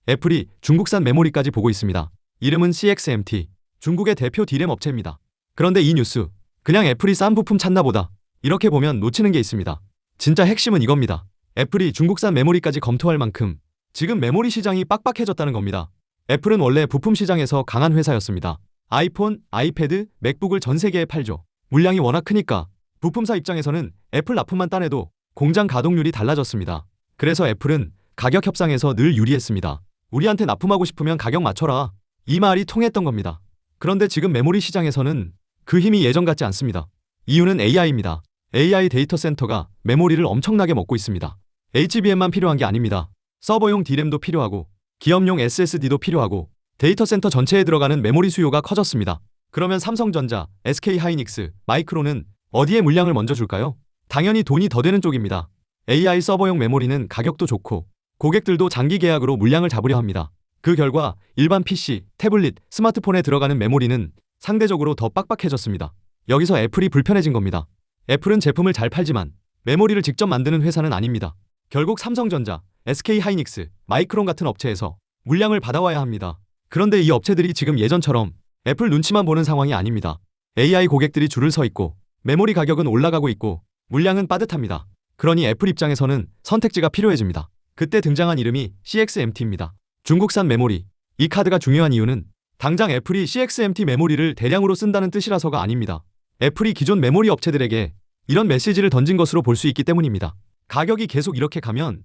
애플이 중국산 메모리까지 보고 있습니다. 이름은 CXMT, 중국의 대표 D램 업체입니다. 그런데 이 뉴스, 그냥 애플이 싼 부품 찾나 보다, 이렇게 보면 놓치는 게 있습니다. 진짜 핵심은 이겁니다. 애플이 중국산 메모리까지 검토할 만큼 지금 메모리 시장이 빡빡해졌다는 겁니다. 애플은 원래 부품 시장에서 강한 회사였습니다. 아이폰, 아이패드, 맥북을 전 세계에 팔죠. 물량이 워낙 크니까 부품사 입장에서는 애플 납품만 따내도 공장 가동률이 달라졌습니다. 그래서 애플은 가격 협상에서 늘 유리했습니다. 우리한테 납품하고 싶으면 가격 맞춰라, 이 말이 통했던 겁니다. 그런데 지금 메모리 시장에서는 그 힘이 예전 같지 않습니다. 이유는 AI입니다. AI 데이터 센터가 메모리를 엄청나게 먹고 있습니다. HBM만 필요한 게 아닙니다. 서버용 D램도 필요하고 기업용 SSD도 필요하고 데이터 센터 전체에 들어가는 메모리 수요가 커졌습니다. 그러면 삼성전자, SK하이닉스, 마이크론은 어디에 물량을 먼저 줄까요? 당연히 돈이 더 되는 쪽입니다. AI 서버용 메모리는 가격도 좋고 고객들도 장기 계약으로 물량을 잡으려 합니다. 그 결과 일반 PC, 태블릿, 스마트폰에 들어가는 메모리는 상대적으로 더 빡빡해졌습니다. 여기서 애플이 불편해진 겁니다. 애플은 제품을 잘 팔지만 메모리를 직접 만드는 회사는 아닙니다. 결국 삼성전자, SK하이닉스, 마이크론 같은 업체에서 물량을 받아와야 합니다. 그런데 이 업체들이 지금 예전처럼 애플 눈치만 보는 상황이 아닙니다. AI 고객들이 줄을 서 있고 메모리 가격은 올라가고 있고 물량은 빠듯합니다. 그러니 애플 입장에서는 선택지가 필요해집니다. 그때 등장한 이름이 CXMT입니다. 중국산 메모리. 이 카드가 중요한 이유는 당장 애플이 CXMT 메모리를 대량으로 쓴다는 뜻이라서가 아닙니다. 애플이 기존 메모리 업체들에게 이런 메시지를 던진 것으로 볼 수 있기 때문입니다. 가격이 계속 이렇게 가면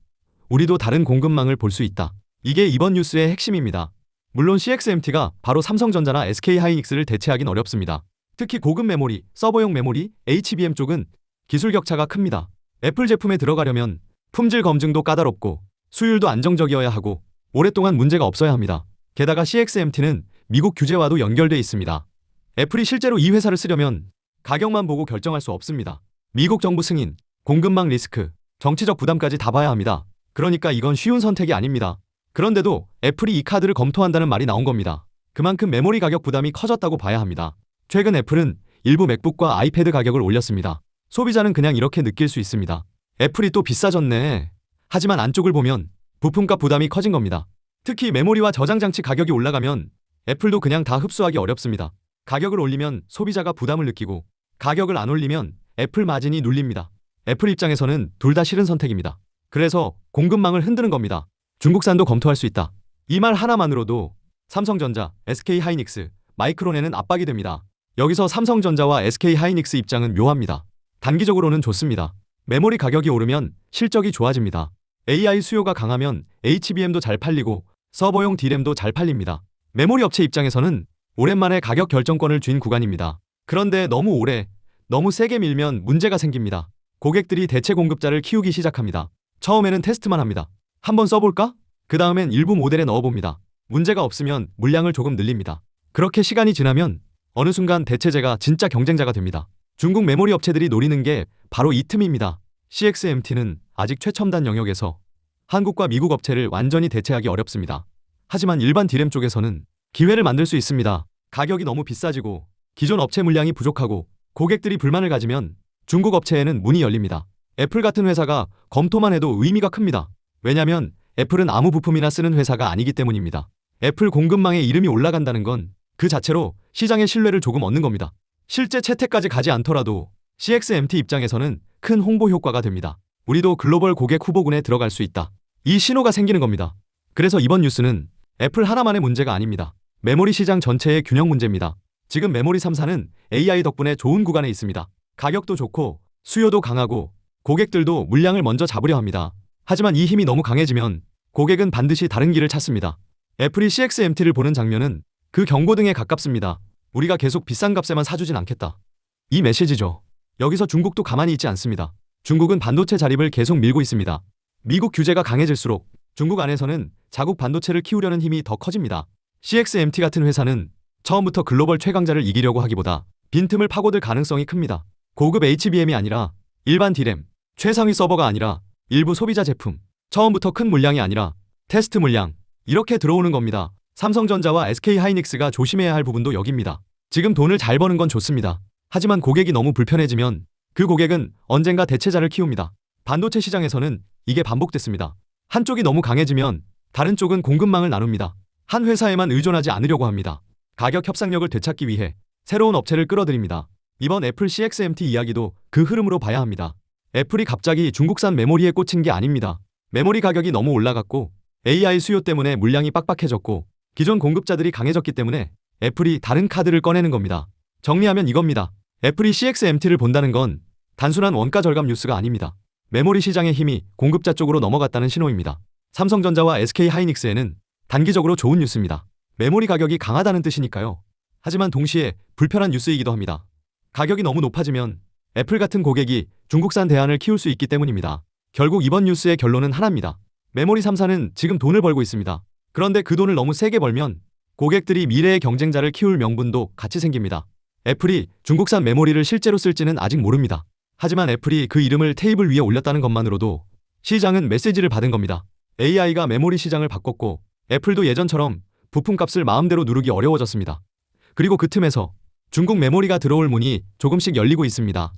우리도 다른 공급망을 볼 수 있다. 이게 이번 뉴스의 핵심입니다. 물론 CXMT가 바로 삼성전자나 SK하이닉스를 대체하긴 어렵습니다. 특히 고급 메모리, 서버용 메모리, HBM 쪽은 기술 격차가 큽니다. 애플 제품에 들어가려면 품질 검증도 까다롭고 수율도 안정적이어야 하고 오랫동안 문제가 없어야 합니다. 게다가 CXMT는 미국 규제와도 연결돼 있습니다. 애플이 실제로 이 회사를 쓰려면 가격만 보고 결정할 수 없습니다. 미국 정부 승인, 공급망 리스크, 정치적 부담까지 다 봐야 합니다. 그러니까 이건 쉬운 선택이 아닙니다. 그런데도 애플이 이 카드를 검토한다는 말이 나온 겁니다. 그만큼 메모리 가격 부담이 커졌다고 봐야 합니다. 최근 애플은 일부 맥북과 아이패드 가격을 올렸습니다. 소비자는 그냥 이렇게 느낄 수 있습니다. 애플이 또 비싸졌네. 하지만 안쪽을 보면 부품값 부담이 커진 겁니다. 특히 메모리와 저장 장치 가격이 올라가면 애플도 그냥 다 흡수하기 어렵습니다. 가격을 올리면 소비자가 부담을 느끼고 가격을 안 올리면 애플 마진이 눌립니다. 애플 입장에서는 둘 다 싫은 선택입니다. 그래서 공급망을 흔드는 겁니다. 중국산도 검토할 수 있다. 이 말 하나만으로도 삼성전자, SK하이닉스, 마이크론에는 압박이 됩니다. 여기서 삼성전자와 SK하이닉스 입장은 묘합니다. 단기적으로는 좋습니다. 메모리 가격이 오르면 실적이 좋아집니다. AI 수요가 강하면 HBM도 잘 팔리고 서버용 D램도 잘 팔립니다. 메모리 업체 입장에서는 오랜만에 가격 결정권을 쥔 구간입니다. 그런데 너무 오래, 너무 세게 밀면 문제가 생깁니다. 고객들이 대체 공급자를 키우기 시작합니다. 처음에는 테스트만 합니다. 한번 써볼까? 그 다음엔 일부 모델에 넣어봅니다. 문제가 없으면 물량을 조금 늘립니다. 그렇게 시간이 지나면 어느 순간 대체제가 진짜 경쟁자가 됩니다. 중국 메모리 업체들이 노리는 게 바로 이 틈입니다. CXMT는 아직 최첨단 영역에서 한국과 미국 업체를 완전히 대체하기 어렵습니다. 하지만 일반 D램 쪽에서는 기회를 만들 수 있습니다. 가격이 너무 비싸지고 기존 업체 물량이 부족하고 고객들이 불만을 가지면 중국 업체에는 문이 열립니다. 애플 같은 회사가 검토만 해도 의미가 큽니다. 왜냐면 애플은 아무 부품이나 쓰는 회사가 아니기 때문입니다. 애플 공급망에 이름이 올라간다는 건 그 자체로 시장의 신뢰를 조금 얻는 겁니다. 실제 채택까지 가지 않더라도 CXMT 입장에서는 큰 홍보 효과가 됩니다. 우리도 글로벌 고객 후보군에 들어갈 수 있다. 이 신호가 생기는 겁니다. 그래서 이번 뉴스는 애플 하나만의 문제가 아닙니다. 메모리 시장 전체의 균형 문제입니다. 지금 메모리 3사는 AI 덕분에 좋은 구간에 있습니다. 가격도 좋고 수요도 강하고 고객들도 물량을 먼저 잡으려 합니다. 하지만 이 힘이 너무 강해지면 고객은 반드시 다른 길을 찾습니다. 애플이 CXMT를 보는 장면은 그 경고등에 가깝습니다. 우리가 계속 비싼 값에만 사주진 않겠다. 이 메시지죠. 여기서 중국도 가만히 있지 않습니다. 중국은 반도체 자립을 계속 밀고 있습니다. 미국 규제가 강해질수록 중국 안에서는 자국 반도체를 키우려는 힘이 더 커집니다. CXMT 같은 회사는 처음부터 글로벌 최강자를 이기려고 하기보다 빈틈을 파고들 가능성이 큽니다. 고급 HBM이 아니라 일반 D램, 최상위 서버가 아니라 일부 소비자 제품, 처음부터 큰 물량이 아니라 테스트 물량, 이렇게 들어오는 겁니다. 삼성전자와 SK하이닉스가 조심해야 할 부분도 여기입니다. 지금 돈을 잘 버는 건 좋습니다. 하지만 고객이 너무 불편해지면 그 고객은 언젠가 대체자를 키웁니다. 반도체 시장에서는 이게 반복됐습니다. 한쪽이 너무 강해지면 다른 쪽은 공급망을 나눕니다. 한 회사에만 의존하지 않으려고 합니다. 가격 협상력을 되찾기 위해 새로운 업체를 끌어들입니다. 이번 애플 CXMT 이야기도 그 흐름으로 봐야 합니다. 애플이 갑자기 중국산 메모리에 꽂힌 게 아닙니다. 메모리 가격이 너무 올라갔고 AI 수요 때문에 물량이 빡빡해졌고 기존 공급자들이 강해졌기 때문에 애플이 다른 카드를 꺼내는 겁니다. 정리하면 이겁니다. 애플이 CXMT를 본다는 건 단순한 원가 절감 뉴스가 아닙니다. 메모리 시장의 힘이 공급자 쪽으로 넘어갔다는 신호입니다. 삼성전자와 SK하이닉스에는 단기적으로 좋은 뉴스입니다. 메모리 가격이 강하다는 뜻이니까요. 하지만 동시에 불편한 뉴스이기도 합니다. 가격이 너무 높아지면 애플 같은 고객이 중국산 대안을 키울 수 있기 때문입니다. 결국 이번 뉴스의 결론은 하나입니다. 메모리 3사는 지금 돈을 벌고 있습니다. 그런데 그 돈을 너무 세게 벌면 고객들이 미래의 경쟁자를 키울 명분도 같이 생깁니다. 애플이 중국산 메모리를 실제로 쓸지는 아직 모릅니다. 하지만 애플이 그 이름을 테이블 위에 올렸다는 것만으로도 시장은 메시지를 받은 겁니다. AI가 메모리 시장을 바꿨고 애플도 예전처럼 부품값을 마음대로 누르기 어려워졌습니다. 그리고 그 틈에서 중국 메모리가 들어올 문이 조금씩 열리고 있습니다.